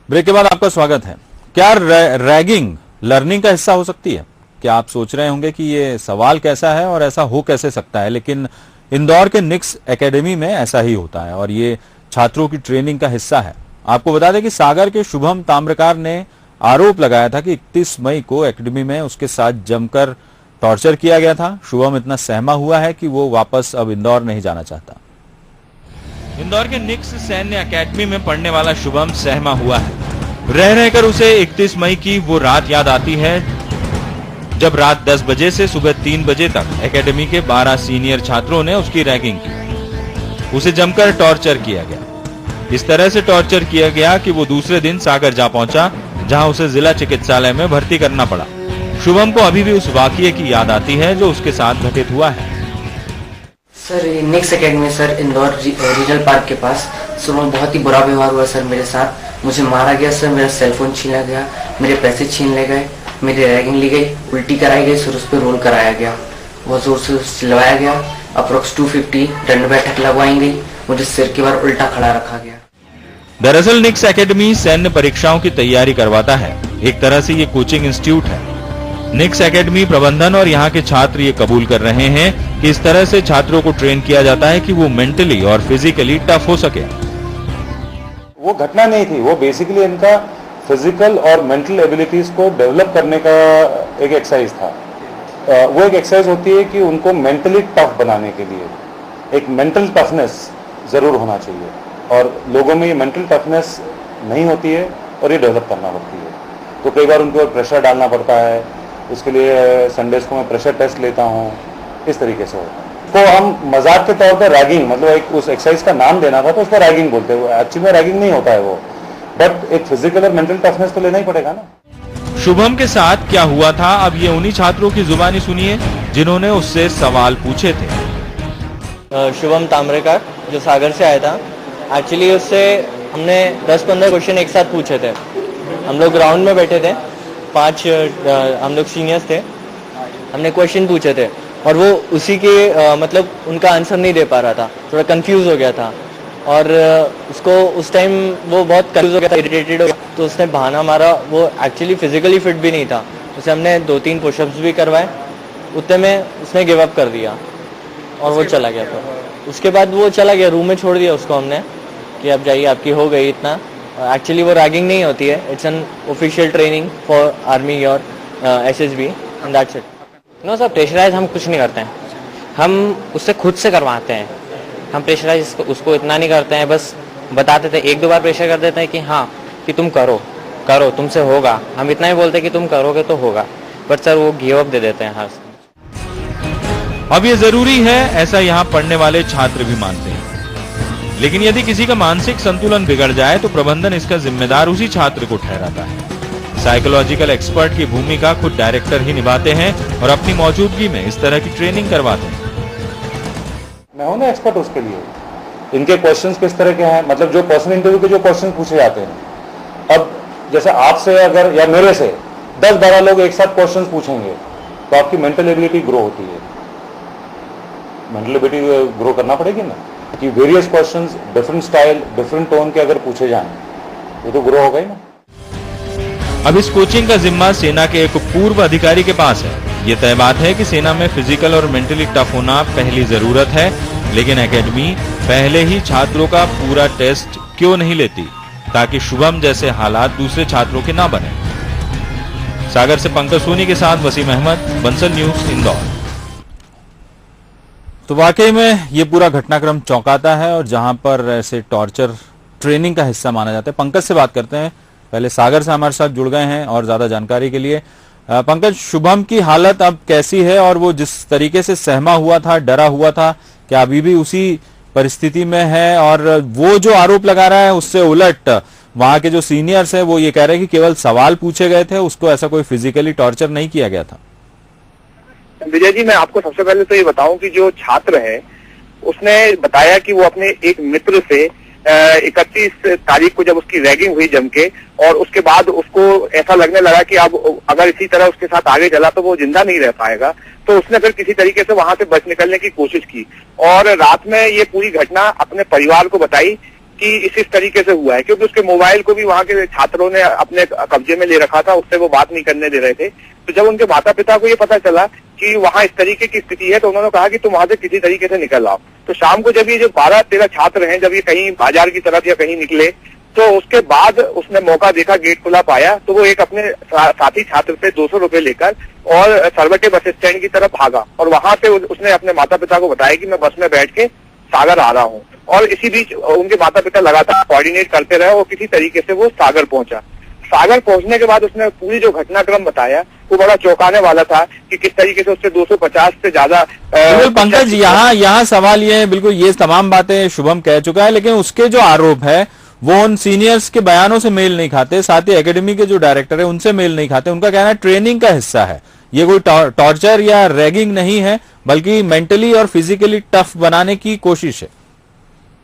Break के बाद आपका स्वागत है। क्या रैगिंग लर्निंग का हिस्सा हो सकती है? क्या आप सोच रहे होंगे कि ये सवाल कैसा है और ऐसा हो कैसे सकता है, लेकिन इंदौर के निक्स एकेडमी में ऐसा ही होता है और ये छात्रों की ट्रेनिंग का हिस्सा है। आपको बता दें कि सागर के शुभम ताम्रकार ने आरोप लगाया था कि 31 मई को एकेडमी में उसके साथ जमकर टॉर्चर किया गया था। शुभम इतना सहमा हुआ है कि वो वापस अब इंदौर नहीं जाना चाहता। इंदौर के निक्स सैन्य अकेडमी में पढ़ने वाला शुभम सहमा हुआ है। रह रहकर उसे 31 मई की वो रात याद आती है जब रात 10 बजे से सुबह 3 बजे तक एकेडमी के 12 सीनियर छात्रों ने उसकी रैगिंग की। उसे जमकर टॉर्चर किया गया। इस तरह से टॉर्चर किया गया कि वो दूसरे दिन सागर जा पहुंचा, जहां उसे जिला चिकित्सालय में भर्ती करना पड़ा। शुभम को अभी भी उस वाकये की याद आती है जो उसके साथ घटित हुआ है। Sir Nix academy sir Indore regional park के पास सुबह बहुत ही बुरा व्यवहार हुआ सर मेरे साथ। मुझे मारा गया सर, मेरा सेलफोन छीना गया, मेरे पैसे छीन ले गए, मेरी रैगिंग ली गई, उल्टी कराई गई, सर उस पर रोल कराया गया, बहुत जोर से चिल्लाया गया। अप्रोक्स 250 दंड बैठक लगवाई गई, मुझे सिर के बार उल्टा खड़ा रखा गया। दरअसल निक्स एकेडमी सैन्य परीक्षाओं की तैयारी करवाता है। एक तरह से ये कोचिंग इंस्टीट्यूट है। निक्स एकेडमी प्रबंधन और यहाँ के छात्र ये कबूल कर रहे हैं कि इस तरह से छात्रों को ट्रेन किया जाता है कि वो मेंटली और फिजिकली टफ हो सके। वो घटना नहीं थी, वो बेसिकली इनका फिजिकल और मेंटल एबिलिटीज को डेवलप करने का एक एक्सरसाइज था। वो एक एक्सरसाइज होती है कि उनको मेंटली टफ बनाने के लिए एक मेंटल टफनेस जरूर होना चाहिए, और लोगों में ये मेंटल टफनेस नहीं होती है और ये डेवलप करना पड़ती है। तो कई बार उनको प्रेशर डालना पड़ता है, उसके लिए संडेज को मैं प्रेशर टेस्ट लेता हूँ, इस तरीके से होता है। तो हम मजाक के तौर पर रैगिंग, मतलब एक उस एक्सरसाइज का नाम देना था तो उसको रैगिंग बोलते हैं। एक्चुअली में रैगिंग नहीं होता है वो, बट एक फिजिकल और मेंटल टफनेस तो लेना ही पड़ेगा ना। शुभम के साथ क्या हुआ था, अब ये उन्हीं छात्रों की जुबानी सुनिए जिन्होंने उससे सवाल पूछे थे। शुभम ताम्रकार जो सागर से आया था, एक्चुअली उससे हमने 10-15 क्वेश्चन एक साथ पूछे थे। हम लोग ग्राउंड में बैठे थे, 5 हम लोग सीनियर्स थे, हमने क्वेश्चन पूछे थे और वो उसी के मतलब उनका आंसर नहीं दे पा रहा था, थोड़ा कंफ्यूज हो गया था और उसको उस टाइम वो बहुत कंफ्यूज हो गया था, इरिटेटेड हो गया, तो उसने बहाना मारा। वो एक्चुअली फिजिकली फिट भी नहीं था, उसे हमने 2-3 पुशअप्स भी करवाए, उतने में उसने गिव अप कर दिया और वो चला गया। तो उसके बाद वो चला गया, रूम में छोड़ दिया उसको हमने कि अब जाइए, आपकी हो गई इतना। एक्चुअली वो रैगिंग नहीं होती है, it's an official training for army और SSB and that's it. No sir, pressurize हम कुछ नहीं करते हैं, हम उससे खुद से करवाते हैं। हम प्रेशराइज उसको इतना नहीं करते हैं, बस बताते थे, 1-2 बार प्रेशर कर देते हैं कि हाँ कि तुम करो करो, तुमसे होगा। हम इतना ही बोलते हैं कि तुम करोगे तो होगा, बट सर वो गिव अप दे देते हैं। हाँ, अब ये जरूरी है, ऐसा यहाँ पढ़ने वाले छात्र भी मानते हैं। लेकिन यदि किसी का मानसिक संतुलन बिगड़ जाए तो प्रबंधन इसका जिम्मेदार उसी छात्र को ठहराता है। साइकोलॉजिकल एक्सपर्ट की भूमिका खुद डायरेक्टर ही निभाते हैं और अपनी मौजूदगी में इस तरह की ट्रेनिंग करवाते हैं। मैं हूं ना एक्सपर्ट उसके लिए। इनके क्वेश्चंस किस तरह के हैं, मतलब जो पर्सनल इंटरव्यू के जो क्वेश्चंस पूछे जाते हैं, अब जैसे आपसे अगर या मेरे से 10-12 लोग एक साथ क्वेश्चंस पूछेंगे तो आपकी मेंटल एबिलिटी ग्रो होती है। मेंटल एबिलिटी ग्रो करना पड़ेगी ना, कि various questions different style different tone के अगर पूछे जाएं वो तो ग्रो होगा ही ना। अब इस कोचिंग का जिम्मा सेना के एक पूर्व अधिकारी के पास है। ये तय बात है कि सेना में फिजिकल और मेंटली टफ होना पहली जरूरत है, लेकिन एकेडमी पहले ही छात्रों का पूरा टेस्ट क्यों नहीं लेती, ताकि शुभम जैसे हालात दूसरे छात्रों के ना बने। सागर से पंकज सोनी के साथ वसीम अहमद, बंसल न्यूज, इंदौर। तो वाकई में ये पूरा घटनाक्रम चौंकाता है और जहां पर ऐसे टॉर्चर ट्रेनिंग का हिस्सा माना जाता है। पंकज से बात करते हैं, पहले सागर से हमारे साथ जुड़ गए हैं और ज्यादा जानकारी के लिए। पंकज, शुभम की हालत अब कैसी है और वो जिस तरीके से सहमा हुआ था, डरा हुआ था, क्या अभी भी उसी परिस्थिति में है? और वो जो आरोप लगा रहा है उससे उलट वहां के जो सीनियर्स है वो ये कह रहे हैं कि केवल सवाल पूछे गए थे, उसको ऐसा कोई फिजिकली टॉर्चर नहीं किया गया था। विजय जी, मैं आपको सबसे पहले तो ये बताऊं कि जो छात्र है उसने बताया कि वो अपने एक मित्र से 31 तारीख को जब उसकी रैगिंग हुई जम के, और उसके बाद उसको ऐसा लगने लगा कि अब अगर इसी तरह उसके साथ आगे चला तो वो जिंदा नहीं रह पाएगा, तो उसने फिर किसी तरीके से वहां से बच निकलने की कोशिश की और रात में ये पूरी घटना अपने परिवार को बताई कि इस तरीके से हुआ है, क्योंकि उसके मोबाइल को भी वहां के छात्रों ने अपने कब्जे में ले रखा था, उससे वो बात नहीं करने दे रहे थे। तो जब उनके माता पिता को ये पता चला कि वहां इस तरीके की स्थिति है, तो उन्होंने कहा कि तुम वहां से किसी तरीके से निकल आओ। तो शाम को जब ये जो 12-13 छात्र हैं, जब ये कहीं बाजार की तरफ या कहीं निकले, तो उसके बाद उसने मौका देखा, गेट खुला पाया, तो वो एक अपने साथी छात्र से 200 रुपए लेकर और सरवटे बस स्टैंड की तरफ भागा, और वहां से उसने अपने माता पिता को बताया कि मैं बस में बैठ के सागर आ रहा हूँ। और इसी बीच उनके माता पिता लगातार कोऑर्डिनेट करते रहे और किसी तरीके से वो सागर पहुंचा। सागर पहुंचने के बाद उसने पूरी जो घटनाक्रम बताया वो बड़ा चौंकाने वाला था कि किस तरीके से उससे 250 से ज्यादा। बिल्कुल पंकज, यहाँ सवाल ये है, बिल्कुल ये तमाम बातें शुभम कह चुका है, लेकिन उसके जो आरोप है वो उन सीनियर्स के बयानों से मेल नहीं खाते, साथ ही एकेडमी के जो डायरेक्टर है उनसे मेल नहीं खाते। उनका कहना है ट्रेनिंग का हिस्सा है, ये कोई टॉर्चर या रैगिंग नहीं है, बल्कि मेंटली और फिजिकली टफ बनाने की कोशिश है।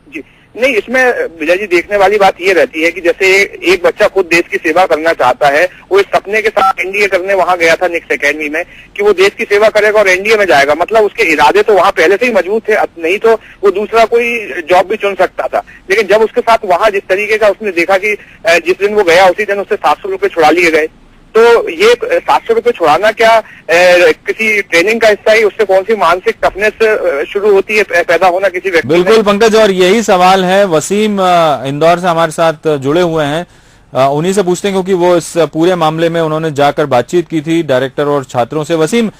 जी नहीं, इसमें विजय जी देखने वाली बात ये रहती है कि जैसे एक बच्चा खुद देश की सेवा करना चाहता है, वो इस सपने के साथ एनडीए करने वहां गया था निक्स एकेडमी में कि वो देश की सेवा करेगा और एनडीए में जाएगा, मतलब उसके इरादे तो वहां पहले से ही मजबूत थे, नहीं तो वो दूसरा कोई जॉब भी चुन सकता था। लेकिन जब उसके साथ वहां जिस तरीके का उसने देखा कि जिस दिन वो गया उसी दिन उससे 700 रुपए छुड़ा लिए गए, तो ये 700 रुपए छुड़ाना क्या किसी ट्रेनिंग का हिस्सा ही, उससे कौन सी मानसिक टफनेस शुरू होती है पैदा होना किसी व्यक्ति में? बिल्कुल पंकज, और यही सवाल है। वसीम इंदौर से हमारे साथ जुड़े हुए हैं, उन्हीं से पूछते हैं क्योंकि वो इस पूरे मामले में उन्होंने जाकर बातचीत की थी डायरेक्टर और छात्रों से। वसीम,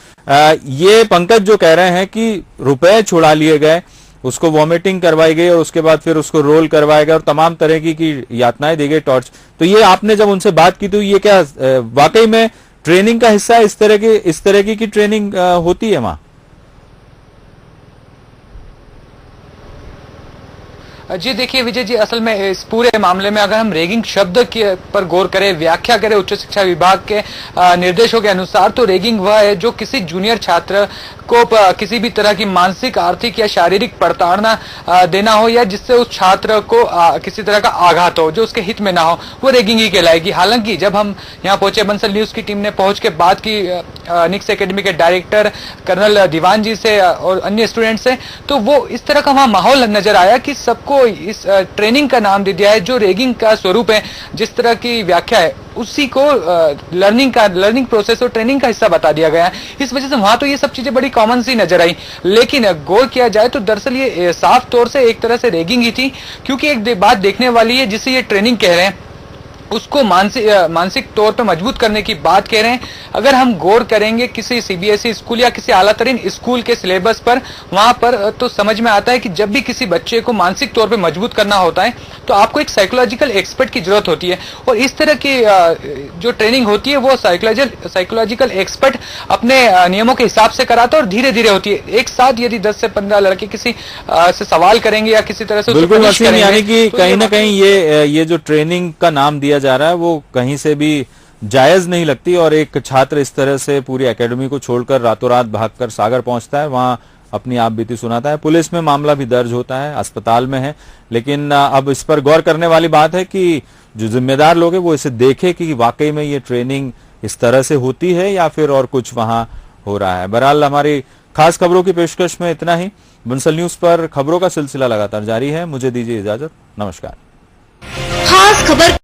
ये पंकज जो कह रहे हैं कि रुपए छुड़ा लिए गए, उसको वॉमिटिंग करवाई गई और उसके बाद फिर उसको रोल करवाया गया और तमाम तरह की यातनाएं दी गई, टॉर्च, तो ये आपने जब उनसे बात की तो ये क्या वाकई में ट्रेनिंग का हिस्सा है? इस तरह की ट्रेनिंग होती है वहां? जी देखिए विजय जी, असल में इस पूरे मामले में अगर हम रेगिंग शब्द के पर गौर करें, व्याख्या करें उच्च शिक्षा विभाग के निर्देशों के अनुसार, तो रेगिंग वह है जो किसी जूनियर छात्र को किसी भी तरह की मानसिक, आर्थिक या शारीरिक प्रताड़ना देना हो, या जिससे उस छात्र को किसी तरह का आघात हो जो उसके हित में ना हो, वो रेगिंग ही कहलाएगी। हालांकि जब हम यहाँ पहुंचे, बंसल न्यूज की टीम ने पहुंच के बात की निक्स एकेडमी के डायरेक्टर कर्नल दीवान जी से और अन्य स्टूडेंट से, तो वो इस तरह का वहां माहौल नजर आया कि सबको इस ट्रेनिंग का नाम दे दिया है जो रेगिंग का स्वरूप है, जिस तरह की व्याख्या है उसी को लर्निंग प्रोसेस और ट्रेनिंग का हिस्सा बता दिया गया है। इस वजह से वहां तो ये सब चीजें बड़ी कॉमन सी नजर आई, लेकिन गौर किया जाए तो दरअसल ये साफ तौर से एक तरह से रेगिंग ही थी, क्योंकि एक बात देखने वाली है, जिसे ये ट्रेनिंग कह रहे हैं उसको मानसिक तौर पर मजबूत करने की बात कह रहे हैं। अगर हम गौर करेंगे किसी सीबीएसई स्कूल या किसी आला तरीन स्कूल के सिलेबस पर, वहां पर तो समझ में आता है कि जब भी किसी बच्चे को मानसिक तौर पर मजबूत करना होता है तो आपको एक साइकोलॉजिकल एक्सपर्ट की जरूरत होती है, और इस तरह की जो ट्रेनिंग होती है वो साइकोलॉजिकल एक्सपर्ट अपने नियमों के हिसाब से कराता है और धीरे धीरे होती है। एक साथ यदि 10 से 15 लड़के किसी से सवाल करेंगे या किसी तरह से, बिल्कुल वसीम, यानी कि कहीं ना कहीं ये जो ट्रेनिंग का नाम दिया जा रहा है वो कहीं से भी जायज नहीं लगती, और एक छात्र इस तरह से पूरी एकेडमी को छोड़कर रातों रात भागकर सागर पहुंचता है, वहां अपनी आप बीती सुनाता है। पुलिस में मामला भी दर्ज होता है, अस्पताल में है, लेकिन अब इस पर गौर करने वाली बात है कि जो जिम्मेदार लोग हैं वो इसे देखे कि वाकई में ये ट्रेनिंग इस तरह से होती है या फिर और कुछ वहां हो रहा है। बहरहाल हमारी खास खबरों की पेशकश में इतना ही। बंसल न्यूज पर खबरों का सिलसिला लगातार जारी है। मुझे दीजिए इजाजत, नमस्कार। खास खबर